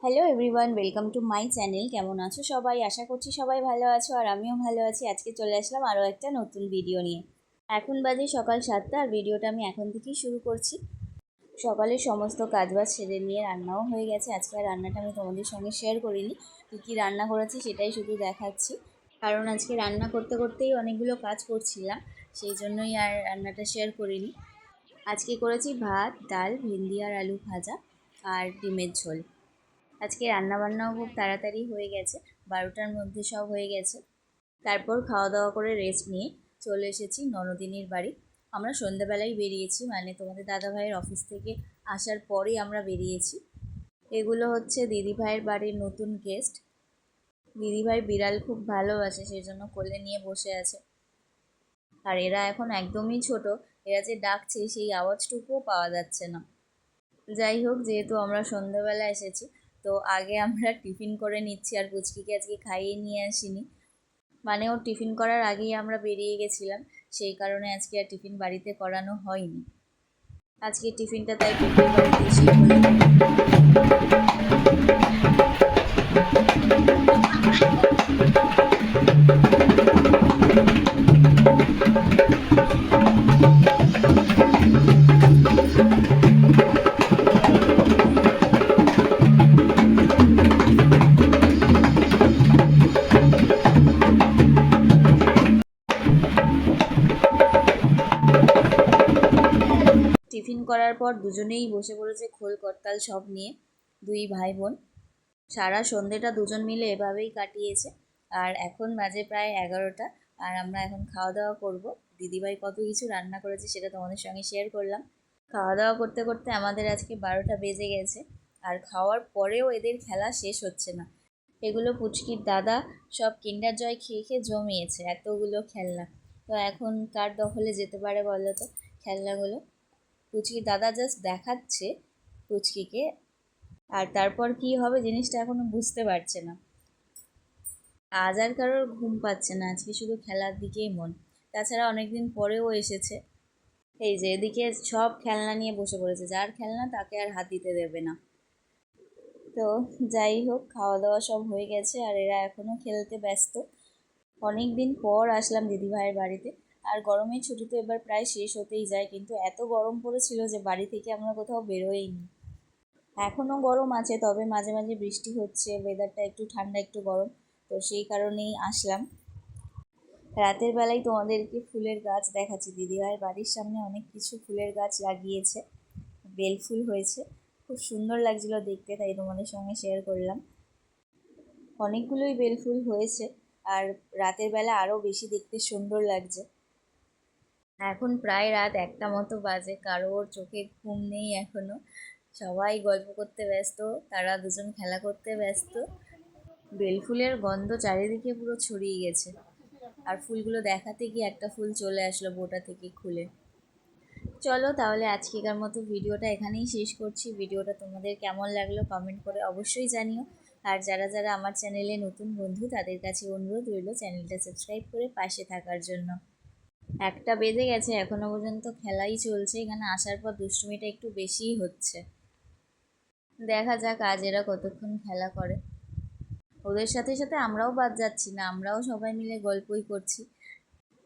Hello everyone, welcome to my channel. কেমন আছো সবাই? আশা করছি সবাই ভালো আছো আর আমিও ভালো আছি। আজকে চলে আসলাম আরও একটা নতুন ভিডিও নিয়ে। এখন বাজে সকাল 7টা আর ভিডিওটা আমি এখন থেকেই শুরু করছি। সকালে সমস্ত কাজবাজ সেরে নিয়ে রান্নাও হয়ে গেছে। আজকে আর রান্নাটা আমি তোমাদের সঙ্গে শেয়ার করিনি, কী রান্না করেছি সেটাই শুধু দেখাচ্ছি। কারণ আজকে রান্না করতে করতেই অনেকগুলো কাজ করছিলাম, সেই জন্যই আর রান্নাটা শেয়ার করিনি। আজকে করেছি ভাত, ডাল, ভেন্ডি আর আলু ভাজা আর ডিমের ঝোল। আজকে রান্নাবান্নাও খুব তাড়াতাড়ি হয়ে গেছে, 12টার মধ্যে সব হয়ে গেছে। তারপর খাওয়া দাওয়া করে রেস্ট নিয়ে চলে এসেছি ননদিনীর বাড়ি। আমরা সন্ধ্যাবেলায় বেরিয়েছি, মানে তোমাদের দাদাভাইয়ের অফিস থেকে আসার পরেই আমরা বেরিয়েছি। এগুলো হচ্ছে দিদিভাইয়ের বাড়ির নতুন গেস্ট। দিদিভাই বিড়াল খুব ভালোবাসে, সেই জন্য কোলে নিয়ে বসে আছে। আর এরা এখন একদমই ছোট, এরা যে ডাকছে সেই আওয়াজটুকুও পাওয়া যাচ্ছে না। যাই হোক, যেহেতু আমরা সন্ধ্যাবেলা এসেছি তো আগে আমরা টিফিন করে নিচ্ছি। আর পুচকিকে আজকে খাইয়ে নিয়ে আসিনি, মানে ওর টিফিন করার আগেই আমরা বেরিয়ে গেছিলাম, সেই কারণে আজকে আর টিফিন বাড়িতে করানো হয়নি। আজকে টিফিনটা তাই পুকুর বাড়িতে এসেই হলো। টিফিন করার পর দুজনেই বসে পড়েছে খোল করতাল সব নিয়ে, দুই ভাই বোন। সারা সন্ধেটা দুজন মিলে এভাবেই কাটিয়েছে। আর এখন বাজে প্রায় 11টা, আর আমরা এখন খাওয়া দাওয়া করব। দিদিভাই কত কিছু রান্না করেছে সেটা তোমাদের সঙ্গে শেয়ার করলাম। খাওয়া দাওয়া করতে করতে আমাদের আজকে 12টা বেজে গেছে, আর খাওয়ার পরেও এদের খেলা শেষ হচ্ছে না। এগুলো পুচকির দাদা সব কিন্ডার জয় খেয়ে খেয়ে জমিয়েছে এতগুলো খেলনা। তো এখন কার দখলে যেতে পারে বলো তো খেলনাগুলো? পুচকির দাদা জাস্ট দেখাচ্ছে পুচকিকে, আর তারপর কি হবে জিনিসটা এখনো বুঝতে পারছে না। আজ আর কারোর ঘুম পাচ্ছে না, আজকে শুধু খেলার দিকেই মন। তাছাড়া অনেকদিন পরেও এসেছে। এই যে এদিকে সব খেলনা নিয়ে বসে পড়েছে, যার খেলনা তাকে আর হাত দিতে দেবে না। তো যাই হোক, খাওয়া দাওয়া সব হয়ে গেছে আর এরা এখনও খেলতে ব্যস্ত। অনেক দিন পর আসলাম দিদিভাইয়ের বাড়িতে। আর গরমের ছুটি তো এবার প্রায় শেষ হতেই যায়, কিন্তু এত গরম পড়েছিল যে বাড়ি থেকে আমরা কোথাও বেরোইনি। এখনও গরম আছে, তবে মাঝে মাঝে বৃষ্টি হচ্ছে, ওয়েদারটা একটু ঠান্ডা একটু গরম, তো সেই কারণেই আসলাম। রাতের বেলায় তোমাদেরকে ফুলের গাছ দেখাচ্ছি। দিদিভাইয়ের বাড়ির সামনে অনেক কিছু ফুলের গাছ লাগিয়েছে, বেল ফুল হয়েছে, খুব সুন্দর লাগছিল দেখতে, তাই তোমাদের সঙ্গে শেয়ার করলাম। অনেকগুলোই বেল ফুল হয়েছে, আর রাতের বেলা আরও বেশি দেখতে সুন্দর লাগছে। এখন প্রায় রাত 1টা মতো বাজে, কারোর চোখে ঘুম নেই এখনো, সবাই গল্প করতে ব্যস্ত, তারা দুজন খেলা করতে ব্যস্ত। বেলফুলের গন্ধ চারিদিকে পুরো ছড়িয়ে গেছে। আর ফুলগুলো দেখাতে গিয়ে একটা ফুল চলে আসলো বোটা থেকে খুলে। চলো তাহলে আজকেকার মতো ভিডিওটা এখানেই শেষ করছি। ভিডিওটা তোমাদের কেমন লাগলো কমেন্ট করে অবশ্যই জানিও। আর যারা যারা আমার চ্যানেলে নতুন বন্ধু তাদের কাছে অনুরোধ রইল চ্যানেলটা সাবস্ক্রাইব করে পাশে থাকার জন্য। 1টা বেজে গেছে, এখনো পর্যন্ত খেলাই চলছে। এখানে আসার পর দুষ্টুমিটা একটু বেশিই হচ্ছে। দেখা যাক আজ এরা কতক্ষণ খেলা করে। ওদের সাথে সাথে আমরাও বাদ যাচ্ছি না, আমরাও সবাই মিলে গল্পই করছি।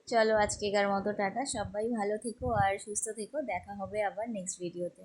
চলো আজকেকার মতো টাটা, সবাই ভালো থেকো আর সুস্থ থেকো, দেখা হবে আবার নেক্সট ভিডিওতে।